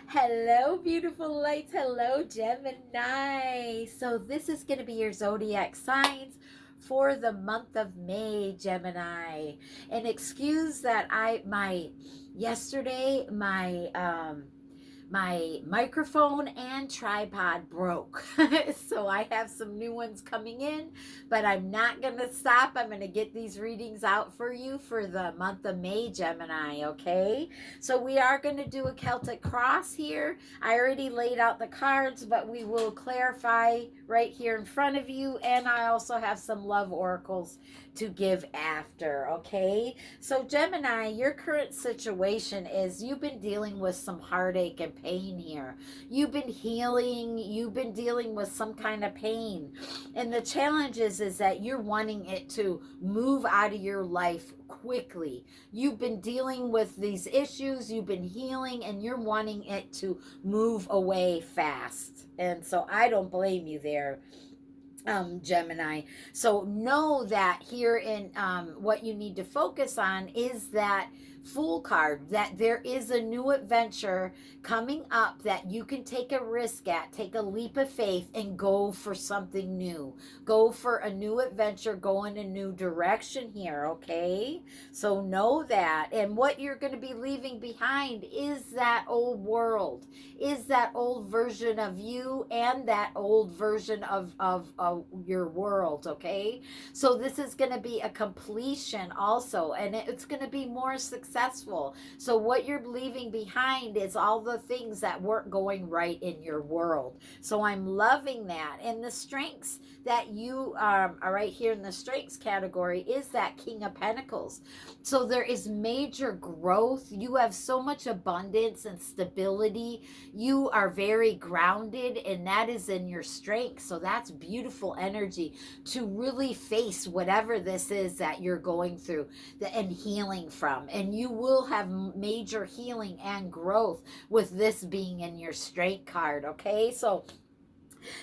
Hello, beautiful lights. Hello, Gemini. So, this is going to be your zodiac signs for the month of May, Gemini. And excuse that yesterday, my microphone and tripod broke. So I have some new ones coming in, but I'm not going to stop. I'm going to get these readings out for you for the month of May, Gemini, okay? So we are going to do a Celtic cross here. I already laid out the cards, but we will clarify right here in front of you. And I also have some love oracles to give after, okay? So, Gemini, your current situation is you've been dealing with some heartache and pain here. You've been healing, you've been dealing with some kind of pain. And the challenge is that you're wanting it to move out of your life quickly. You've been dealing with these issues, you've been healing, and you're wanting it to move away fast. And so I don't blame you there, Gemini. So know that here in what you need to focus on is that Fool card, that there is a new adventure coming up that you can take a risk at, take a leap of faith, and go for something new. Go for a new adventure, go in a new direction here, okay? So know that. And what you're going to be leaving behind is that old world, is that old version of you and that old version of your world, okay? So this is going to be a completion also, and it's going to be more successful. So what you're leaving behind is all the things that weren't going right in your world. So I'm loving that. And the strengths that you are right here in the strengths category is that King of Pentacles. So there is major growth. You have so much abundance and stability. You are very grounded, and that is in your strength. So that's beautiful energy to really face whatever this is that you're going through and healing from. And you will have major healing and growth with this being in your strength card, okay? So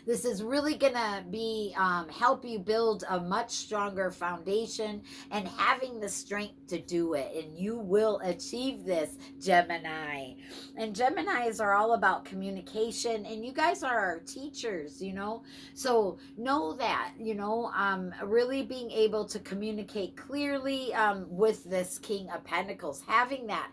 this is really gonna be help you build a much stronger foundation and having the strength to do it, and you will achieve this, Gemini. And Geminis are all about communication, and you guys are our teachers, so know that, really being able to communicate clearly with this King of Pentacles, having that,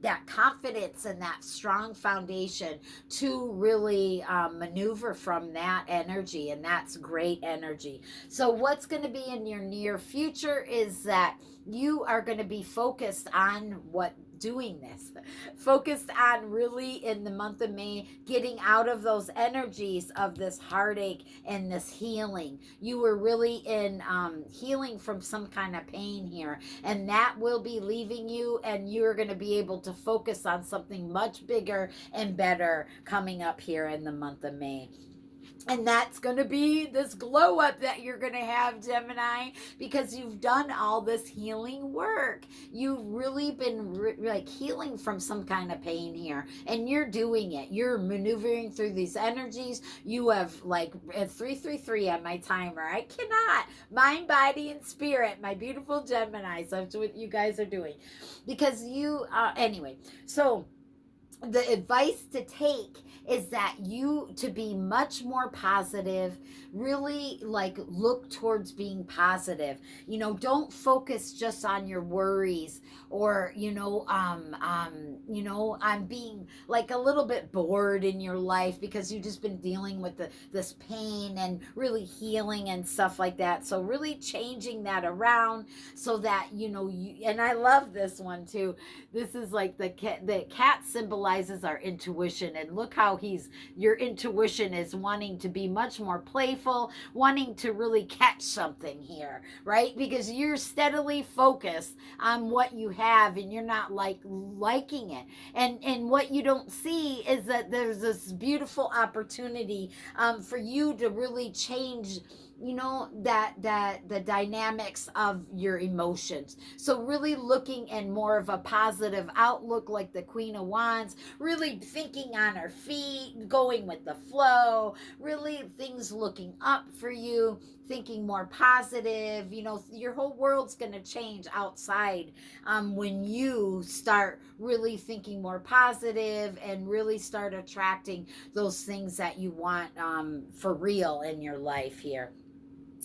that confidence and that strong foundation to really maneuver from that energy. And that's great energy. So what's going to be in your near future is that you are going to be focused on what doing this, focused on really in the month of May getting out of those energies of this heartache and this healing. You were really in healing from some kind of pain here, and that will be leaving you, and you're going to be able to focus on something much bigger and better coming up here in the month of May. And that's going to be this glow up that you're going to have, Gemini, because you've done all this healing work. You've really been like healing from some kind of pain here, and you're doing it. You're maneuvering through these energies. You have like 333 on my timer. I cannot. Mind, body, and spirit, my beautiful Gemini. So that's what you guys are doing. Because anyway, so the advice to take is that you to be much more positive, really like look towards being positive. Don't focus just on your worries, or I'm being like a little bit bored in your life because you've just been dealing with this pain and really healing and stuff like that. So really changing that around so that and I love this one too. This is like the cat symbolizes our intuition, and look how your intuition is wanting to be much more playful, wanting to really catch something here, right? Because you're steadily focused on what you have, and you're not liking it, and what you don't see is that there's this beautiful opportunity for you to really change that the dynamics of your emotions. So really looking in more of a positive outlook, like the Queen of Wands, really thinking on her feet, going with the flow, really things looking up for you, thinking more positive. Your whole world's going to change outside when you start really thinking more positive and really start attracting those things that you want for real in your life here.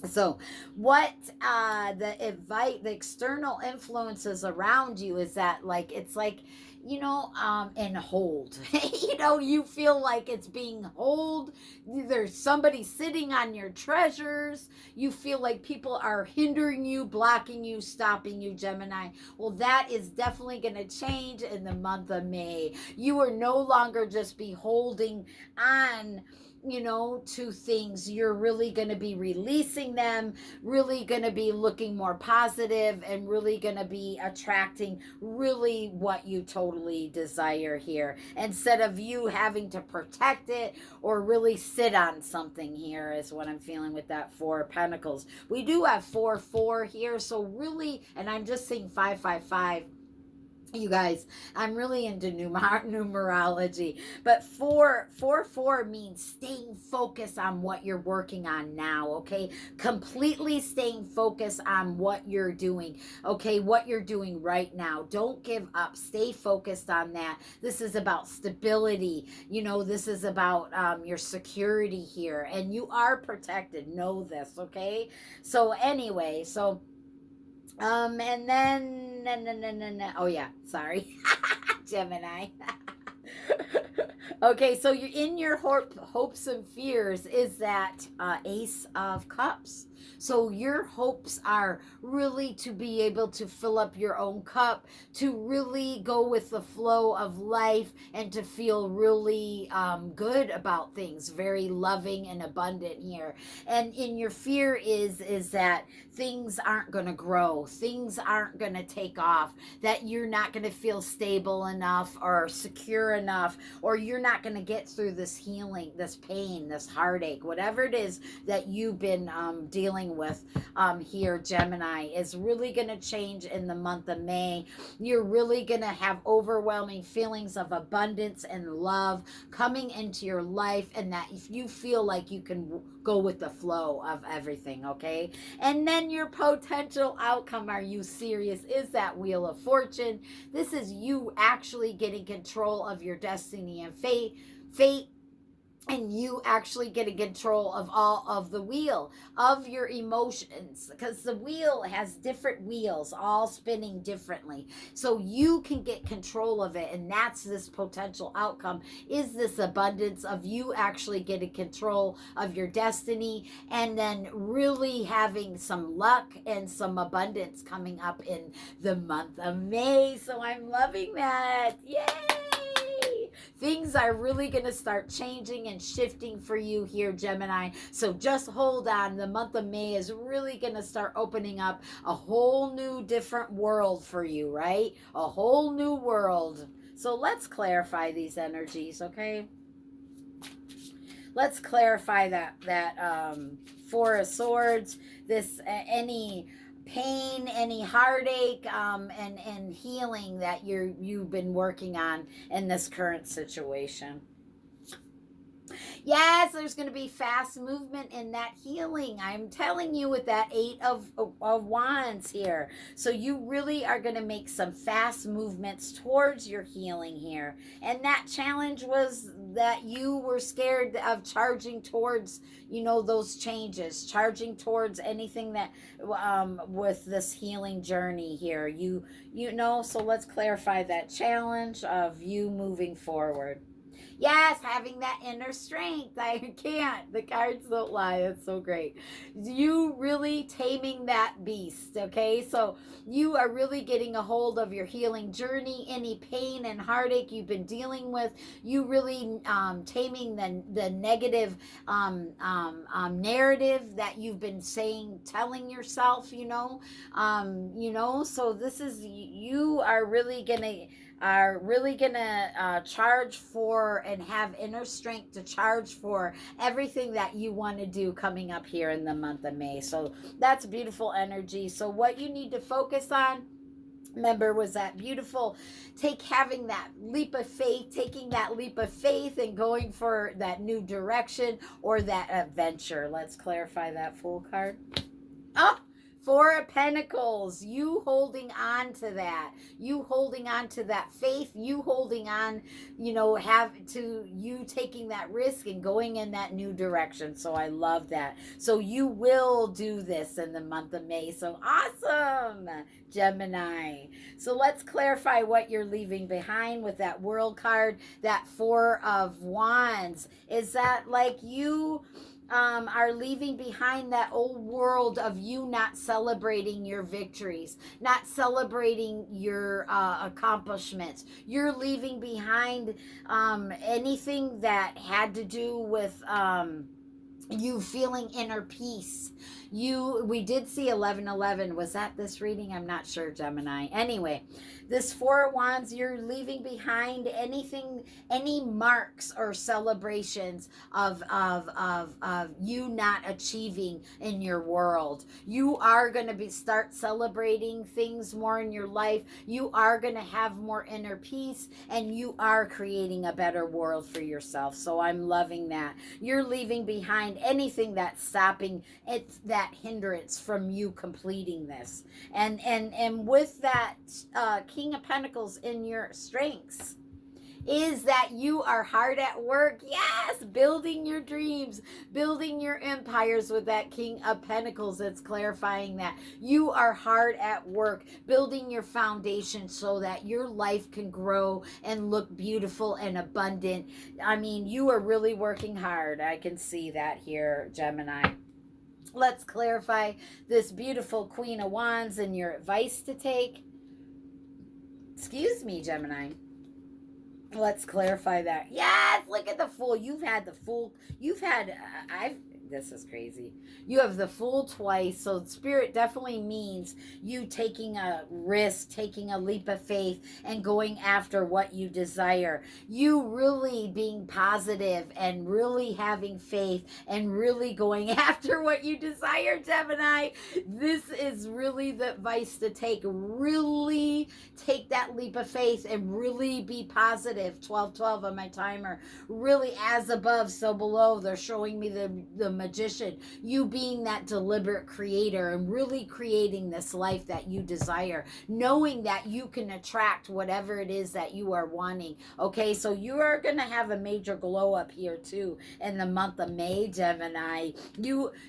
So what the external influences around you is that, like, it's like, and hold. You feel like it's being hold. There's somebody sitting on your treasures. You feel like people are hindering you, blocking you, stopping you, Gemini. Well, that is definitely going to change in the month of May. You are no longer just be holding on to things. You're really going to be releasing them, really going to be looking more positive, and really going to be attracting really what you totally desire here, instead of you having to protect it or really sit on something. Here is what I'm feeling with that Four of Pentacles. We do have 4-4 here, so really, and I'm just seeing 5-5-5. You guys, I'm really into numerology, but 4-4 means staying focused on what you're working on now. Okay, completely staying focused on what you're doing. Okay, what you're doing right now. Don't give up. Stay focused on that. This is about stability. This is about your security here, and you are protected. Know this. Okay, so anyway, and then, no. Oh yeah, sorry, Gemini. Okay, so you're in your hopes and fears is that Ace of Cups. So your hopes are really to be able to fill up your own cup, to really go with the flow of life, and to feel really good about things, very loving and abundant here. And in your fear is that things aren't going to grow, things aren't going to take off, that you're not going to feel stable enough or secure enough, or you're not going to get through this healing, this pain, this heartache, whatever it is that you've been dealing with here, Gemini, is really going to change in the month of May. You're really going to have overwhelming feelings of abundance and love coming into your life, and that if you feel like you can go with the flow of everything. Okay, and then your potential outcome, are you serious, is that Wheel of Fortune. This is you actually getting control of your destiny and fate, and you actually getting control of all of the wheel of your emotions, because the wheel has different wheels all spinning differently, so you can get control of it. And that's this potential outcome, is this abundance of you actually getting control of your destiny, and then really having some luck and some abundance coming up in the month of May. So I'm loving that. Yay! Things are really going to start changing and shifting for you here, Gemini. So just hold on. The month of May is really going to start opening up a whole new different world for you, right? A whole new world. So let's clarify these energies, okay? Let's clarify that Four of Swords, this any pain, any heartache, and healing that you've been working on in this current situation. Yes, there's going to be fast movement in that healing. I'm telling you, with that Eight of Wands here. So you really are going to make some fast movements towards your healing here. And that challenge was that you were scared of charging towards, those changes, charging towards anything that with this healing journey here. So let's clarify that challenge of you moving forward. Yes, having that inner strength. I can't. The cards don't lie. That's so great. You really taming that beast, okay? So you are really getting a hold of your healing journey. Any pain and heartache you've been dealing with, you really taming the negative narrative that you've been telling yourself, so this is, you are really going to are really going to charge for and have inner strength to charge for everything that you want to do coming up here in the month of May. So that's beautiful energy. So what you need to focus on, remember, was that beautiful having that leap of faith, taking that leap of faith and going for that new direction or that adventure. Let's clarify that Fool card. Oh, Four of Pentacles, you holding on to that, you holding on to that faith, you holding on, you taking that risk and going in that new direction. So I love that. So you will do this in the month of May. So awesome, Gemini. So let's clarify what you're leaving behind with that World card, that Four of Wands. Is that like you are leaving behind that old world of you not celebrating your victories, not celebrating your accomplishments? You're leaving behind anything that had to do with you feeling inner peace. We did see 1111. Was that this reading? I'm not sure, Gemini. Anyway, this Four of Wands, you're leaving behind anything, any marks or celebrations of you not achieving in your world. You are going to start celebrating things more in your life. You are going to have more inner peace, and you are creating a better world for yourself. So I'm loving that. You're leaving behind anything that's stopping that hindrance from you completing this, and with that King of Pentacles in your strengths is that you are hard at work. Yes, building your dreams, building your empires with that King of Pentacles. That's clarifying that you are hard at work, building your foundation so that your life can grow and look beautiful and abundant. I mean, you are really working hard. I can see that here, Gemini. Let's clarify this beautiful Queen of Wands and your advice to take. Excuse me, Gemini. Let's clarify that. Yes, look at the Fool. You've had the Fool. This is crazy. You have the Fool twice. So Spirit definitely means you taking a risk, taking a leap of faith, and going after what you desire. You really being positive and really having faith and really going after what you desire, Gemini. This is really the advice to take. Really take that leap of faith and really be positive. 1212 on my timer. Really, as above, so below. They're showing me the Magician, you being that deliberate creator and really creating this life that you desire, knowing that you can attract whatever it is that you are wanting. Okay, so you are going to have a major glow up here too in the month of May, Gemini.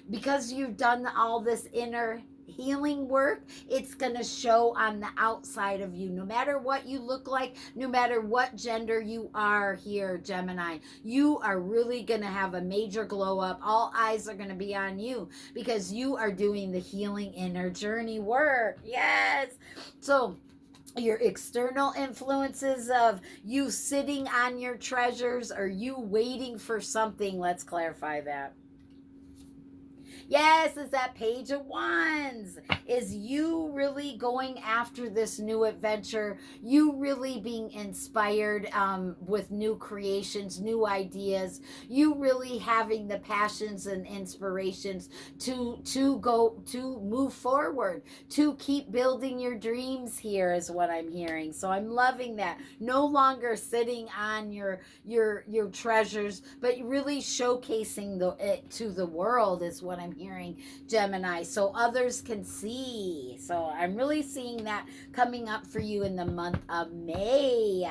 Because you've done all this inner healing work, it's going to show on the outside of you. No matter what you look like, no matter what gender you are here, Gemini, you are really going to have a major glow up. All eyes are going to be on you because you are doing the healing inner journey work. Yes. So your external influences of you sitting on your treasures, or you waiting for something, let's clarify that. Yes, it's that Page of Wands. Is you really going after this new adventure? You really being inspired with new creations, new ideas. You really having the passions and inspirations to move forward, to keep building your dreams here is what I'm hearing. So I'm loving that. No longer sitting on your treasures, but really showcasing it to the world is what I'm hearing, Gemini, so others can see. So I'm really seeing that coming up for you in the month of May.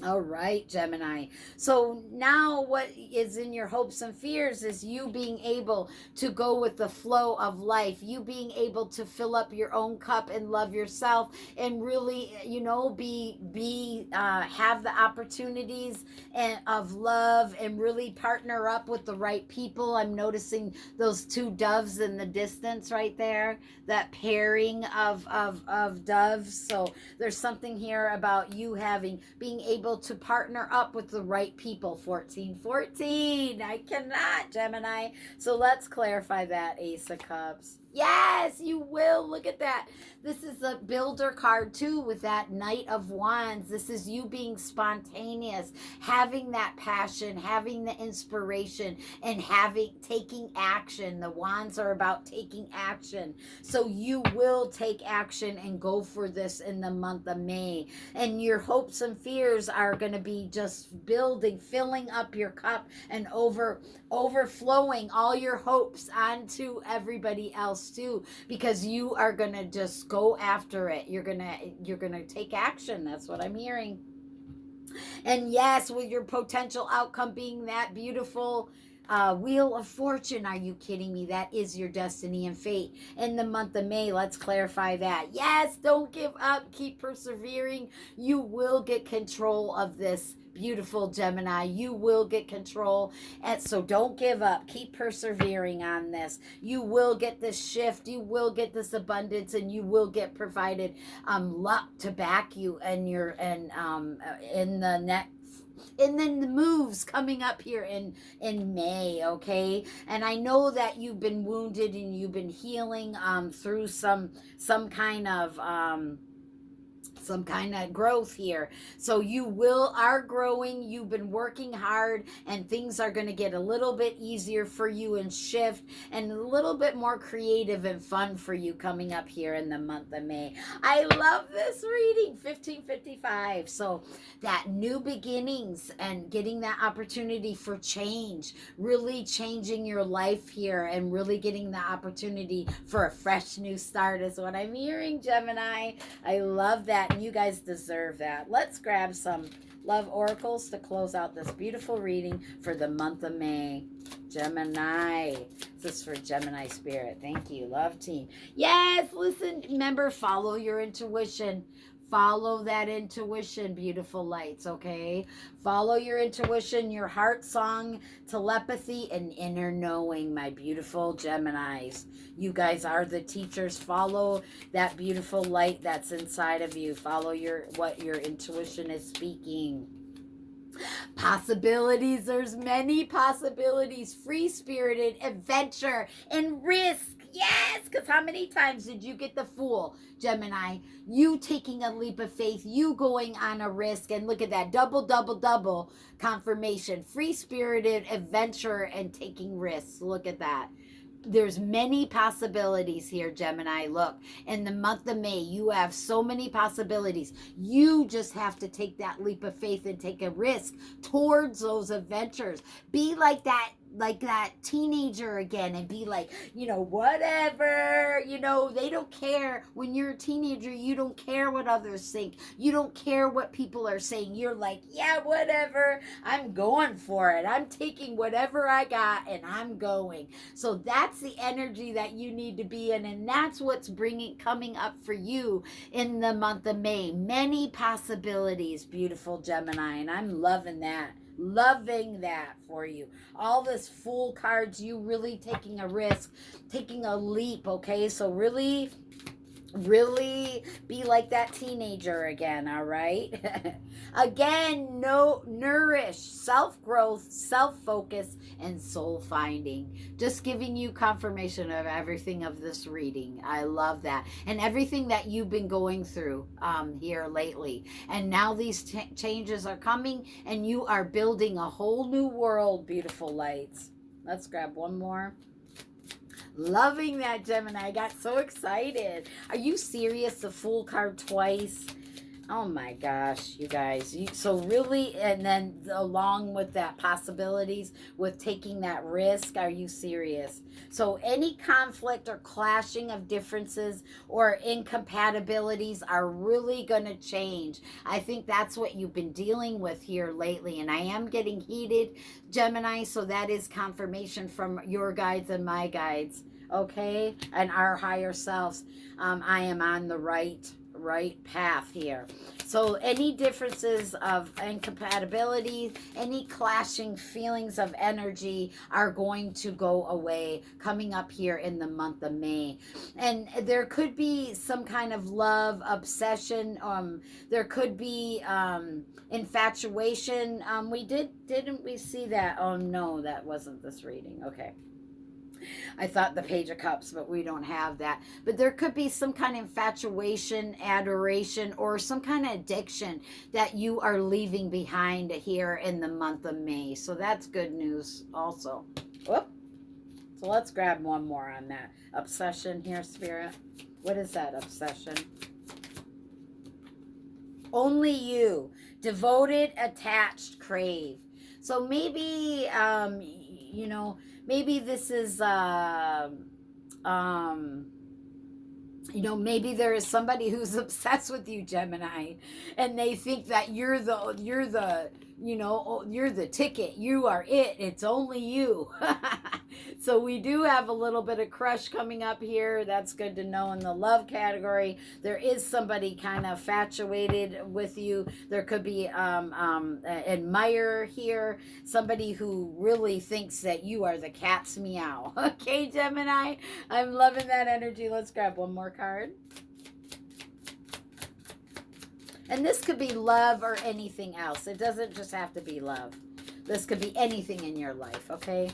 All right, Gemini. So now what is in your hopes and fears is you being able to go with the flow of life, you being able to fill up your own cup and love yourself and really, have the opportunities of love and really partner up with the right people. I'm noticing those two doves in the distance right there, that pairing of doves. So there's something here about you being able to partner up with the right people. 1414. I cannot, Gemini. So let's clarify that, Ace of Cups. Yes, you will. Look at that. This is a builder card too with that Knight of Wands. This is you being spontaneous, having that passion, having the inspiration, and taking action. The wands are about taking action. So you will take action and go for this in the month of May. And your hopes and fears are going to be just building, filling up your cup and overflowing all your hopes onto everybody else too, because you are going to just go after it. You're going to take action. That's what I'm hearing. And yes, with your potential outcome being that beautiful Wheel of Fortune, are you kidding me? That is your destiny and fate in the month of May. Let's clarify that. Yes, don't give up. Keep persevering. You will get control of this, beautiful Gemini. You will get control. And so don't give up. Keep persevering on this. You will get this shift. You will get this abundance, and you will get provided luck to back you and in the next, and then the moves coming up here in May, okay? And I know that you've been wounded and you've been healing through some kind of growth here. So you are growing. You've been working hard, and things are going to get a little bit easier for you and shift, and a little bit more creative and fun for you coming up here in the month of May. I love this reading, 1555. So that new beginnings and getting that opportunity for change, really changing your life here, and really getting the opportunity for a fresh new start is what I'm hearing, Gemini. I love that. And you guys deserve that. Let's grab some love oracles to close out this beautiful reading for the month of May. Gemini. This is for Gemini spirit. Thank you. Love team. Yes, listen, remember, follow your intuition. Follow that intuition, beautiful lights, okay? Follow your intuition, your heart song, telepathy, and inner knowing, my beautiful Geminis. You guys are the teachers. Follow that beautiful light that's inside of you. Follow what your intuition is speaking. Possibilities. There's many possibilities. Free-spirited, adventure, and risk. Yes, because how many times did you get the Fool, Gemini? You taking a leap of faith, you going on a risk, and look at that, double confirmation. Free-spirited, adventure, and taking risks. Look at that. There's many possibilities here, Gemini. Look, in the month of May, you have so many possibilities. You just have to take that leap of faith and take a risk towards those adventures. Be like that teenager again, and be like, whatever, they don't care. When you're a teenager, you don't care what others think. You don't care what people are saying. You're like, yeah, whatever. I'm going for it. I'm taking whatever I got and I'm going. So that's the energy that you need to be in, and that's what's coming up for you in the month of May. Many possibilities, beautiful Gemini, and I'm loving that. Loving that for you. All this Fool cards, you really taking a risk, taking a leap, okay? So really be like that teenager again, all right? Again, nourish, self-growth, self-focus, and soul-finding. Just giving you confirmation of everything of this reading. I love that. And everything that you've been going through here lately. And now these changes are coming, and you are building a whole new world, beautiful lights. Let's grab one more. Loving that, Gemini. I got so excited. Are you serious? The Fool card twice. Oh my gosh, you guys. So really, and then along with that, possibilities with taking that risk. Are you serious? So any conflict or clashing of differences or incompatibilities are really going to change. I think that's what you've been dealing with here lately. And I am getting heated, Gemini. So that is confirmation from your guides and my guides. Okay? And our higher selves. I am on the right path here. So any differences of incompatibility, any clashing feelings of energy are going to go away coming up here in the month of May. And there could be some kind of love obsession. There could be infatuation. Didn't we see that? Oh no, that wasn't this reading. Okay. I thought the Page of Cups, but we don't have that. But there could be some kind of infatuation, adoration, or some kind of addiction that you are leaving behind here in the month of May. So that's good news also. Whoop. So let's grab one more on that. Obsession here, Spirit. What is that obsession? Only you. Devoted, attached, crave. So maybe, you know, maybe this is, you know, maybe there is somebody who's obsessed with you, Gemini, and they think that you're the, you know, you're the ticket. You are it. It's only you. So we do have a little bit of crush coming up here. That's good to know in the love category. There is somebody kind of infatuated with you. There could be admirer here. Somebody who really thinks that you are the cat's meow. Okay, Gemini? I'm loving that energy. Let's grab one more card. And this could be love or anything else. It doesn't just have to be love. This could be anything in your life, okay?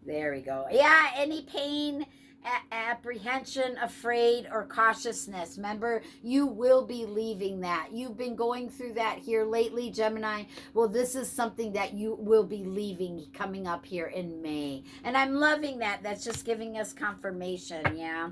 There we go. Yeah, any pain, apprehension, afraid, or cautiousness. Remember, you will be leaving that. You've been going through that here lately, Gemini. Well, this is something that you will be leaving coming up here in May. And I'm loving that. That's just giving us confirmation, yeah?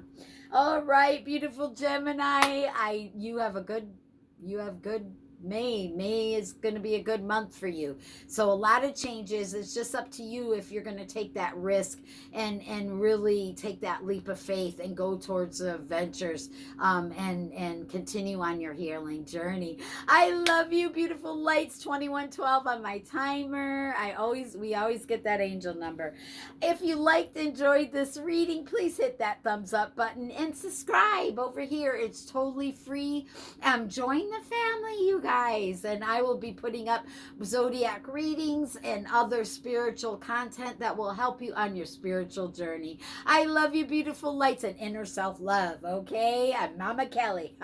All right, beautiful Gemini. You have good May. May is going to be a good month for you. So a lot of changes. It's just up to you if you're going to take that risk and really take that leap of faith and go towards the adventures and continue on your healing journey. I love you, beautiful lights. 2112 on my timer. We always get that angel number. If you liked, enjoyed this reading, please hit that thumbs up button and subscribe over here. It's totally free. Join the family, you guys. And I will be putting up zodiac readings and other spiritual content that will help you on your spiritual journey. I love you, beautiful lights, and inner self-love, okay? I'm Mama Kelly.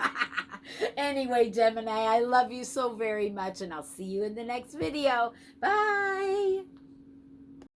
Anyway, Gemini, I love you so very much, and I'll see you in the next video. Bye.